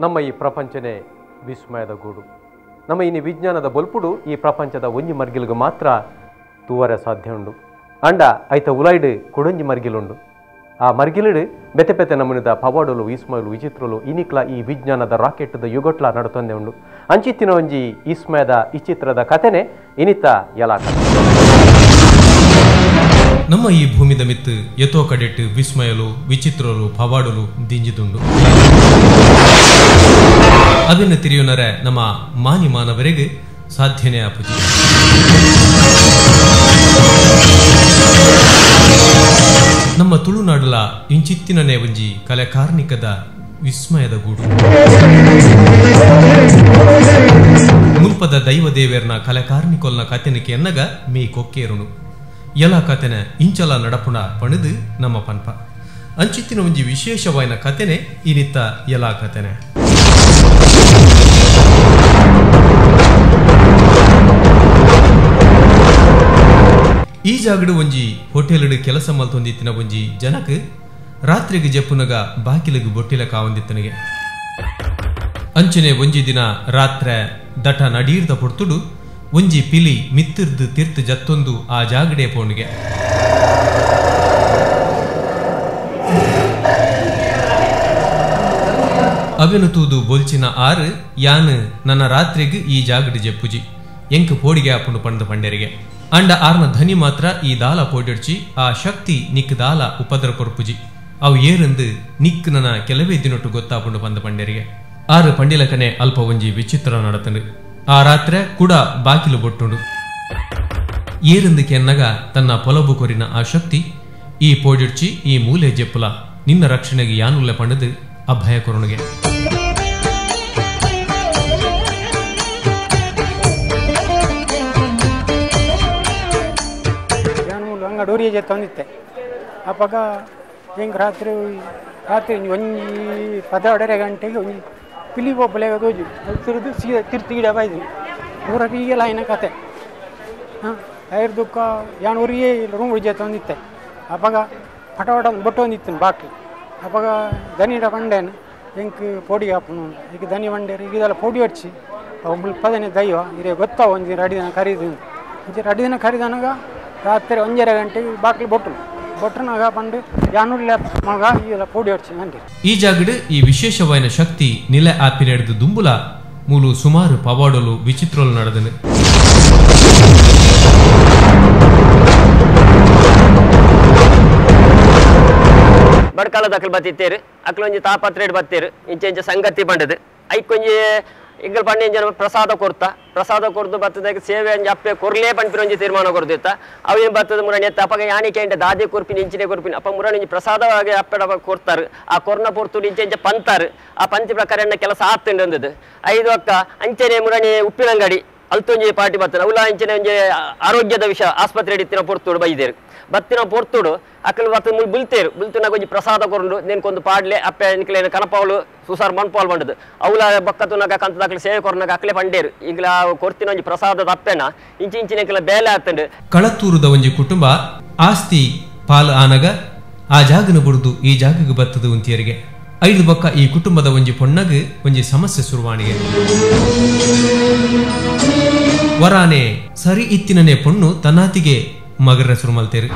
ನಮ್ಮ ಈ ಪ್ರಪಂಚನೇ ವಿಸ್ಮಯದ ಗೂಡು. ನಮ್ಮ ಇನ್ನು ವಿಜ್ಞಾನದ ಬಲ್ಪುಡು ಈ ಪ್ರಪಂಚದ ಒಂಜಿ ಮರ್ಗಿಲ್ಗೆ ಮಾತ್ರ ತೂವರೆ ಸಾಧ್ಯ ಉಂಡು. ಅಂಡ ಐತ ಉಲೈಡ್ ಕೊಡೊಂಜಿ ಮರ್ಗಿಲುಂಡು. ಆ ಮರ್ಗಿಲಿಡು ಬೆತೆ ಬೆತೆ ನಮೂನಿದ ಪವಾಡಲು ವಿಸ್ಮಯಲು ವಿಚಿತ್ರಲು ಇನಿಕ್ಲ ಈ ವಿಜ್ಞಾನದ ರಾಕೆಟ್ದ ಯುಗಟ್ಲ ನಡತೊಂದೆ ಉಂಡು. ಅಂಚಿತ್ತಿನ ಒಂಜಿ ವಿಸ್ಮಯದ ವಿಚಿತ್ರದ ಕಥೆನೆ ಇನಿತ ಯಲಾಕ. ನಮ್ಮ ಈ ಭೂಮಿದ ಮಿತ್ತು ಎತೋ ಕಡೆಟ್ಟು ವಿಸ್ಮಯಲು ವಿಚಿತ್ರಲು ಪವಾಡಲು ದಿಂಜಿದುಂಡು. ಅದನ್ನು ತಿರಿಯುನರೆ ನಮ್ಮ ಮಾನಿ ಮಾನವರಿಗೆ ಸಾಧ್ಯನೇ ಆಪುಜಿ. ನಮ್ಮ ತುಳುನಾಡುಲ ಇಂಚಿತ್ತಿನನೇ ಒಂಜಿ ಕಲೆ ಕಾರ್ಣಿಕದ ವಿಸ್ಮಯದ ಗೂಡು. ಮುಲ್ಪದ ದೈವ ದೇವೇರ್ನ ಕಲೆ ಕಾರ್ಣಿಕೊಲ್ನ ಕಥೆನಿಕೆ ಎನ್ನಗ ಮೀ ಕೊಕ್ಕೇರುಣು ಎಲ್ಲ ಕಥೆನ ಇಂಚಲ ನಡಪುಣ ಪಣಿದು ನಮ್ಮ ಪನ್ಪ ಅಂಚಿತ್ತಿನ ಒಂಜಿ ವಿಶೇಷವಾಯಿನ ಕಥೆನೆ ಇನಿತ್ತ ಎಲ್ಲ ಕಥೆನೆ. ಈ ಜಾಗಡು ಒಂಜಿ ಹೋಟೆಲ್ಡ್ ಕೆಲಸ ಮಲ್ತೊಂದಿತ್ತಿನ ಒಂಜಿ ಜನಕ್ ರಾತ್ರಿಗೆ ಜಪ್ಪುನಗ ಬಾಕಿಲಿಗೆ ಬೊಟ್ಟಿಲ ಕಾವಂದಿತ್ತನಿಗೆ. ಅಂಚನೆ ಒಂಜಿ ದಿನ ರಾತ್ರೆ ದಟ ನಡೀರ್ದ ಪೊರ್ತುಡು ಒಂಜಿ ಪಿಲಿ ಮಿತ್ತಿರ್ದು ತೀರ್ಥ ಜತ್ತೊಂದು ಆ ಜಾಗಡೆ ಪೋಣಿಗೆ. ಅವೆನು ತೂದು ಬೊಲ್ಚಿನ ಆರು ಯಾನ್ ನನ್ನ ರಾತ್ರಿಗೆ ಈ ಜಾಗಡ್ ಜಪ್ಪುಜಿ ಎಂಕ್ ಪೋಡಿಗೆ ಆಪುಂಡು ಪಂಡು ಪಂಡೆರಿಗೆ. ಅಂಡ ಆರ್ನ ಧನಿ ಮಾತ್ರ ಈ ದಾಲ ಪೋಡಿಡ್ಚಿ ಆ ಶಕ್ತಿ ನಿಕ್ ದಾಲ ಉಪದ್ರ ಕೊರ್ಪುಜಿ ಅವು ಏರಂದು ನಿಕ್ ನನ್ನ ಕೆಲವೇ ದಿನೊಟ್ಟು ಗೊತ್ತಾಪುಂಡು ಪಂದು ಪಂಡೆರಿಗೆ. ಆರು ಪಂಡಿಲಕನೆ ಅಲ್ಪ ಒಂಜಿ ವಿಚಿತ್ರ ನಡತಂಡು. ಆ ರಾತ್ರೆ ಕೂಡ ಬಾಕಿಲು ಬೊಟ್ಟುಂಡು. ಏರಂದು ಕೆನ್ನಗ ತನ್ನ ಪೊಲಬು ಕೊರಿನ ಆ ಶಕ್ತಿ ಈ ಪೋಡಿಡ್ಚಿ ಈ ಮೂಲೆ ಜೆಪ್ಪುಲ ನಿನ್ನ ರಕ್ಷಣೆಗೆ ಯಾನುಲ್ಲೆ ಪಂಡದು ಅಭಯ ಕೊರುಣಿಗೆ. ಡೋರಿಯ ಜೊತೆ ಅಪ್ಪಾಗ ಹೆಂಗೆ ರಾತ್ರಿ ಒಂಜಿ 12 ಗಂಟೆಗೆ ಒಂಜಿ ಪಿಲಿ ಒಬ್ಬಲೆಗ ತೋಜು ತಿರುದು ತಿರ್ತಿಗಿಡ ಬಾಯ್ದು ಊರಿಗೆ ಈಗೆಲ್ಲ ಆಯ್ನ ಕತೆ ಐರ್ ದುಃಖ ಯಾನೂರಿಗೆ ರೂಮ್ ಉಳಿಜೆ ತಂದಿತ್ತೆ. ಅಪ್ಪಾಗ ಪಟವಟ ಬೊಟ್ಟೊಂದಿತ್ತು ಬಾಕಿ ಅಪ್ಪಾಗ ದನಿಡ ಪಂಡೇನ ಹೆಂಗೆ ಪೋಡಿಗೆ ಹಾಪನು ಈಗ ದನಿ ಬಂಡೇರು ಈಗೆಲ್ಲ ಪೋಡಿ ಹಚ್ಚಿ ಅವು ಮುಲ್ಪದನೆ ದೈವ ಇರೇ ಗೊತ್ತಾವ ಒಂಜಿ ರಡಿದನ ಕರೀದು ರಡಿದನ ಕರೀದನಾಗ ರಾತ್ರಿ 1:30 ಗಂಟೆಗೆ ಬಾಕ್ಲಿ ಬೊಟ್ಟನಾಗ ಬಂದು ಯಾನುಲ್ಲ ಮಗ ಈಗೆಲ್ಲ ಪೋಡಿ ಹಚ್ಚಿ ನಂಗೆ. ಈ ಜಾಗಡು ಈ ವಿಶೇಷವಾಯಿನ ಶಕ್ತಿ ನಿಲೆ ಆಪಿನೆಡ್ದು ದುಂಬುಲ ಮೂಲು ಸುಮಾರು ಪವಾಡಲು ವಿಚಿತ್ರಲು ನಡೆದನು. ಬಡ್ಕಾಲದ ಅಕ್ಕಲು ಬತ್ತಿತ್ತೇರು ಅಕ್ಕಲು ಒಂಜಿ ತಾಪತ್ರೆಡ್ ಬತ್ತೇರು ಇಂಚೆ ಇಂಚೆ ಸಂಗತಿ ಬಂಡದು ಐಕೊಂಜಿ ಈಗಲ್ ಪಂಡಿ ಜನ ಪ್ರಸಾದ ಕೊರ್ದು ಬತ್ತದಾಗ ಸೇವೆ ಅಂಜಿ ಅಪ್ಪೆ ಕೊರ್ಲೇ ಪಂಪಿರೊಂಜಿ ತೀರ್ಮಾನ ಕೊರ್ದಿತ್ತ ಅವೇನು ಬತ್ತದ ಮುರಣಿ ಎತ್ತ ಅಪ್ಪಗೆ ಯಾಣಿಕೆ ಇಂಟ ದಾದಿ ಕೊರ್ಪಿನ ಇಂಚಿನ ಕೊರ್ಪಿನ ಅಪ್ಪ ಮುರಣಿ ಪ್ರಸಾದವಾಗಿ ಅಪ್ಪೆಡ ಕೊಡ್ತಾರೆ ಆ ಕೊರ್ನ ಪೊರ್ತು ಇಂಚೆ ಇಂಚೆ ಪಂತಾರೆ ಆ ಪಂಚಿ ಪ್ರಕಾರ ಎಣ್ಣ ಕೆಲಸ ಆತಂಡು ಅಂದದ್ದು 5 ಅಕ್ಕ ಅಂಚನೆ ಮುರಣಿ ಉಪ್ಪಿನಂಗಡಿ ಅಲ್ತೊಂಜಿ ಪಾರ್ಟಿ ಬರ್ತದೆ ಅವಲ ಅಂಚನೆ ಒಂಜಿ ಆರೋಗ್ಯದ ವಿಷಯ ಆಸ್ಪತ್ರೆ ಇತ್ತಿನ ಪೊರ್ತುಡು ಬೈದೇರು ಬತ್ತಿನ ಪೊರ್ತುಡು ಅಕ್ಕಲು ಬತ್ತ ಮುಲ್ ಬುಲ್ತೇರು ಬುಲ್ತುನಾಗ ಒಂಜಿ ಪ್ರಸಾದ ಕೊರಂಡು ನೆನ್ಕೊಂದು ಪಾಡ್ಲೆ ಅಪ್ಪೆ ನಿಕ್ಲೇನು ಕನಪಾವಲು ಸುಸಾರು ಮಣ್ಪಾಲ್ ಬಂಡದು ಅವಲ ಬಕ್ಕತುನಾಗ ಕಂತದಾಕ್ಲೆ ಸೇವೆ ಕೊರನಾಗ ಅಕ್ಲೆ ಪಂಡೇರು ಈಗಲ ಕೊರ್ತಿನ ಒಂಜಿ ಪ್ರಸಾದದ ಅಪ್ಪೆನ ಇಂಚಿಂಚಿನಕ್ಕೆಲ್ಲ ಬೇಲೆ ಆಗ್ತಂಡು. ಕಳತ್ತೂರದ ಒಂಜಿ ಕುಟುಂಬ ಆಸ್ತಿ ಪಾಲು ಆನಗ ಆ ಜಾಗನ ಬುಡ್ದು ಈ ಜಾಗಕ್ಕೆ ಬತ್ತದು ಉಂತಿಯರಿಗೆ 5 ಬಕ್ಕ ಈ ಕುಟುಂಬದ ಒಂಜಿ ಪೊಣ್ಣಗ್ ಒಂಜಿ ಸಮಸ್ಯೆ ಶುರುವಾಣಿಗೆ. ವರಾನೆ ಸರಿ ಇತ್ತಿನನೆ ಪೊಣ್ಣು ತನ್ನಾತಿಗೆ ಮಗರ ಸುರುಮಲ್ತೇರು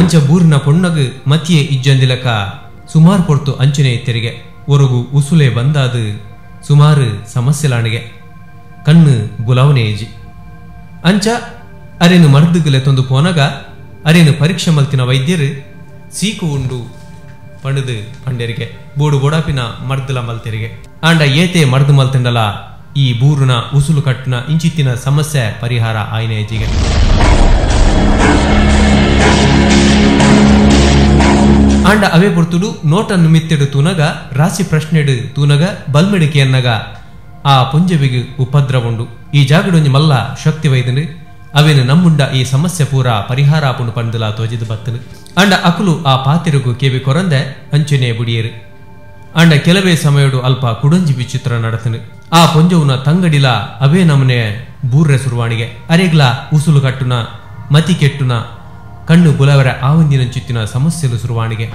ಅಂಚ ಬೂರಿನ ಪೊಣ್ಣಗ್ ಮತಿಯೇ ಇಜ್ಜಂದಿಲಕ ಸುಮಾರು ಪೊರ್ತು ಅಂಚನೆ ಇತ್ತೆರಿಗೆ ಒರಗು ಉಸುಲೆ ಬಂದಾದು ಸುಮಾರು ಸಮಸ್ಯೆಲಾಣಿಗೆ ಕಣ್ಣು ಬುಲಾವನೆ ಏಜಿ ಅಂಚ ಅರೇನು ಮರ್ದುಗಲೆ ತೊಂದು ಪೋನಗ ಅರೇನು ಪರೀಕ್ಷೆ ಮಲ್ತಿನ ವೈದ್ಯರು ಸೀಕು ಉಂಡು ಪಂಡದು ಪಂಡೆರಿಗೆ ಬೂಡು ಬೊಡಾಪಿನ ಮರ್ದುಲ ಮಲ್ತೆರಿಗೆ ಆಂಡ ಏತೆ ಮರ್ದು ಮಲ್ತಂಡಲ ಈ ಬೂರುನ ಉಸುಲು ಕಟ್ಟಿನ ಇಂಚಿತ್ತಿನ ಸಮಸ್ಯೆ ಪರಿಹಾರ ಆಯ್ನ ಏಜಿಗೆ. ಆಂಡ ಅವೇ ಪೊರ್ತುಡು ನೋಟನ್ನು ಮಿತ್ತೆಡು ತೂನಗ ರಾಶಿ ಪ್ರಶ್ನೆಡು ತೂನಗ ಬಲ್ಮೆಡಿಕೆ ಅನ್ನಗ ಆ ಪುಂಜವಿಗೆ ಉಪದ್ರವುಂಡು ಈ ಜಾಗಡೊಂಜಿ ಮಲ್ಲ ಶಕ್ತಿ ವೈದನು ಅವೇನು ನಮ್ಮುಂಡ ಈ ಸಮಸ್ಯೆ ಪೂರ ಪರಿಹಾರ ಆಪುಂಡು ಪಂದಲ ತೋಜಿದು ಬತ್ತನು. ಅಂಡ ಅಕುಲು ಆ ಪಾತಿರುಗು ಕೇವಿ ಕೊರಂದೆ ಅಂಚನೆ ಬುಡಿಯರು ಅಂಡ ಕೆಲವೇ ಸಮಯಡು ಅಲ್ಪ ಕುಡಂಜಿ ವಿಚಿತ್ರ ನಡತನು. ಆ ಪೊಂಜವುನ ತಂಗಡಿಲ ಅವೇ ನಮನೆ ಬೂರ್ರೆ ಸುರುವಾಣಿಗೆ ಅರೆಗ್ಲ ಉಸುಲು ಕಟ್ಟುನ ಮತಿ ಕೆಟ್ಟುನ ಕಣ್ಣು ಬುಲವರ ಆವಂದಿನಂಚಿತ್ತಿನ ಸಮಸ್ಯೆಲು ಶುರುವಾಣಿಗೆ.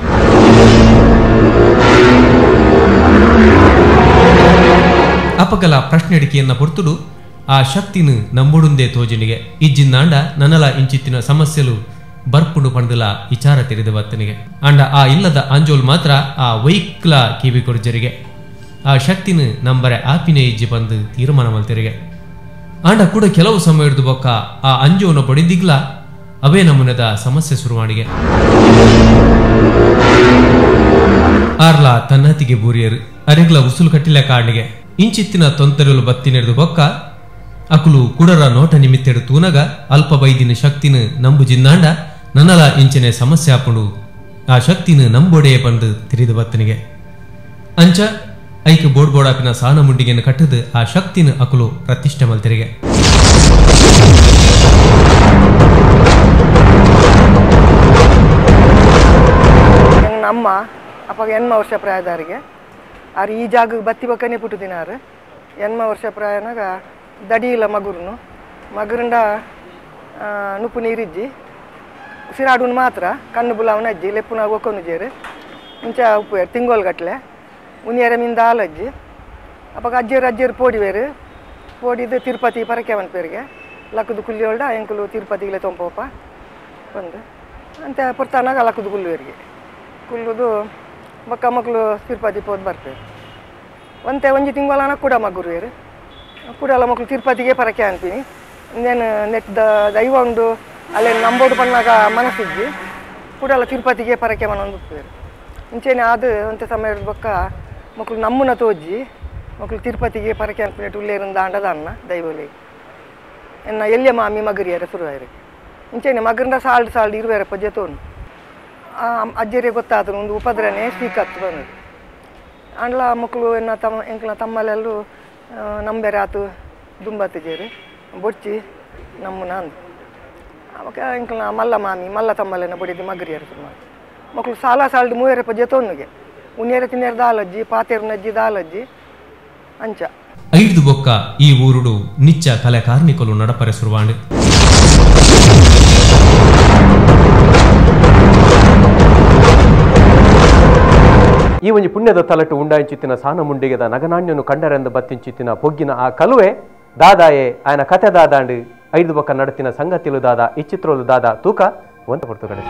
ಅಪಕಲ ಪ್ರಶ್ನೆಡಿಕೆಯನ್ನ ಪೊರ್ತುಡು ಆ ಶಕ್ತಿನು ನಂಬುಡುಂದೇ ತೋಜನಿಗೆ ಇಜ್ಜಿಂದಾಂಡ ನನಲ ಇಂಚಿತ್ತಿನ ಸಮಸ್ಯೆಲು ಬರ್ಪುಡು ಪಂಡುಲ ವಿಚಾರ ತಿರಿದ ಬತ್ತನಿಗೆ. ಅಂಡ ಆ ಇಲ್ಲದ ಅಂಜೋಲ್ ಮಾತ್ರ ಆ ವೈಕ್ಲ ಕಿವಿ ಕೊಡ್ಜರಿಗೆ ಆ ಶಕ್ತಿನು ನಂಬರೆ ಆಪಿನೇ ಇಜ್ಜಿ ಬಂದು ತೀರ್ಮಾನ ಮಲ್ತಿರಿಗೆ. ಅಂಡ ಕೂಡ ಕೆಲವು ಸಮಯ ಹಿಡಿದು ಬೊಕ್ಕ ಆ ಅಂಜೋನ ಪಡಿದಿಗ್ಲ ಅವೇ ನಮೂನದ ಸಮಸ್ಯೆ ಶುರುವಾಣಿಗೆ. ಆರ್ಲ ತನ್ನತಿಗೆ ಬೂರಿಯರು ಅರೆಗ್ಲ ಉಸುಲು ಕಟ್ಟಿಲ್ಲ ಕಾಣಿಗೆ ಇಂಚಿತ್ತಿನ ತೊಂತರೆಲು ಬತ್ತಿ ನೆರೆದು ಬೊಕ್ಕ ಅಕುಲು ಕುಡರ ನೋಟ ನಿಮಿತ್ತೆಡು ತೂನಗ ಅಲ್ಪ ಬೈದಿನ ಶಕ್ತಿನ ನಂಬು ಜಿಂದಾಂಡ ನನಲ ಇಂಚನೆ ಸಮಸ್ಯೆ ಹಾಕೊಂಡು ಆ ಶಕ್ತಿನ ನಂಬೋಡೆಯೇ ಬಂದು ತಿರಿದು ಬತ್ತನಿಗೆ. ಅಂಚ ಐಕ ಬೋಡ್ಬೋಡಾಪಿನ ಸಾನ ಮುಂಡಿಗೆಯನ್ನು ಕಟ್ಟದು ಆ ಶಕ್ತಿನ ಅಕುಲು ಪ್ರತಿಷ್ಠೆ ಮಲ್ತಿರಿಗೆ. ಅಮ್ಮ ಅಪ್ಪಾಗ 8 ವರ್ಷ ಪ್ರಾಯದವರಿಗೆ ಅವ್ರು ಈ ಜಾಗಕ್ಕೆ ಬತ್ತಿ ಬಕ್ಕನೆ ಪುಟ್ಟು ದಿನಾರು 8 ವರ್ಷ ಪ್ರಾಯನಾಗ ದಡಿಯಿಲ್ಲ ಮಗುರುಂಡ ನುಪ್ಪು ನೀರಿಜ್ಜಿ ಸಿರಾಡುನ್ ಮಾತ್ರ ಕಣ್ಣು ಬುಲಾವನ ಅಜ್ಜಿ ಲೆಪ್ಪುನಾಗ ಒಕ್ಕೊಂಡು ಜೇರು ಇಂಚ ಉಪ್ಪು ತಿಂಗೋಲ್ ಗಟ್ಲೆ ಉನಿಯರ ಮಿಂದ ಹಾಲಜ್ಜಿ ಅಪ್ಪಾಗ ಅಜ್ಜಿಯರು ಪೋಡಿವೇರು ಪೋಡಿದ್ದು ತಿರುಪತಿ ಪರಕೆವನ್ ಪೇರಿಗೆ ಲಕ್ಕದು ಕುಲ್ಲಿ ಹೊಲ್ಡ ಎಂಕುಲು ತಿರುಪತಿಗೆ ತೊಂಪೋಪ ಬಂದು ಅಂತ ಪುರ್ತಾನಾಗ ಲಕ್ಕದು ಕುಲ್ಲುವೇರಿಗೆ ಕುಲ್ಲುದು ಬಕ್ಕ ಮಕ್ಕಳು ತಿರುಪತಿ ಪೋದು ಬರ್ತಾರೆ ಒಂಜಿ ತಿಂಗಳನ ಕೂಡ ಮಗುರುವೇರು ಕೂಡಲ್ಲ ಮಕ್ಕಳು ತಿರುಪತಿಗೆ ಪರಕೆ ಅಂತೀನಿ ಇನ್ನೇನು ನೆಟ್ ದೈವ ಉಂಡು ಅಲ್ಲೇನು ನಂಬೋದು ಬಣ್ಣಾಗ ಮನಸ್ಸಿದ್ವಿ ಕೂಡಲ್ಲ ತಿರುಪತಿಗೆ ಪರಕೆ ಮನೊಂದು ಉಪ್ಪೇರು ಇಂಚೇನೆ ಅದು ಅಂತ ಸಮಯ ಬೊಕ್ಕ ಮಕ್ಕಳು ನಮ್ಮನ್ನ ತೋಜಿ ಮಕ್ಕಳು ತಿರುಪತಿಗೆ ಪರಕೆ ಅನ್ಪಿಟ್ಟು ಉಳ್ಳೇರಿಂದ ಅಂಡದ ಅನ್ನ ದೈವಲಿ ಎನ್ನ ಎಲ್ಲಿಯ ಮಾಮಿ ಮಗರಿಯರ ಶುರುವಾಯಿರಿ ಇಂಚೇನೆ ಮಗರಿಂದ ಸಾಲ್ಡ್ ಇರುವೇರಪ್ಪ ಜೊತೋನು ಅಜ್ಜರಿಗೆ ಗೊತ್ತಾದ್ರು ಒಂದು ಉಪದ್ರನೇ ಸ್ವೀಕತ್ತು ಬಂದು ಅಂಡ್ಲ ಮಕ್ಕಳು ಎಂಕ್ಲ ತಮ್ಮಲೆಲ್ಲೂ ನಂಬೆರೆ ಆತು ದುಂಬತ್ತು ಜೇರಿ ಬೊಚ್ಚಿ ನಮ್ಮನ ಅಂದು ಅವಾಗ ಎಂಕ್ಲ ಮಲ್ಲ ಮಾಮಿ ಮಲ್ಲ ತಮ್ಮಲೆನ ಬಡಿದು ಮಗರಿಯರು ಸುಮಾರು ಮಕ್ಕಳು ಸಾಲ್ಡ್ ಮೂಯರಪ್ಪ ಜೊತೋನ್ನುಗೆ ಉನಿಯರ ತಿನ್ನೇರ ದಾಲಜ್ಜಿ ಪಾತೇರ್ನಜ್ಜಿ ದಾಲಜ್ಜಿ ಅಂಚ ಐದು ಬೊಕ್ಕ ಈ ಊರುಡು ನಿಚ್ಚ ಕಲೆ ಕಾರ್ಮಿಕಲು ನಡಪರೆ ಸುರುವಾಂಡು. ಈ ಒಂಜಿ ಪುಣ್ಯದ ತಲಟು ಉಂಡಾಂಚಿತ್ತಿನ ಸಾನ ಮುಂಡಿಗೆದ ನಗನಾಣ್ಯನು ಕಂಡರೆಂದು ಬತ್ತಿಂಚಿತ್ತಿನ ಪೊಗ್ಗಿನ ಆ ಕಲುವೆ ದಾದಾಯೇ ఆయన ಕಥೆ ದಾದಾಂಡು ಐದು ಬೊಕ್ಕ ನಡತಿನ ಸಂಗತಿಲು ದಾದ ಈ ಚಿತ್ರಲು ದಾದ ತೂಕ ಒಂತ ಪಡ್ತು ಗಣೇಶ.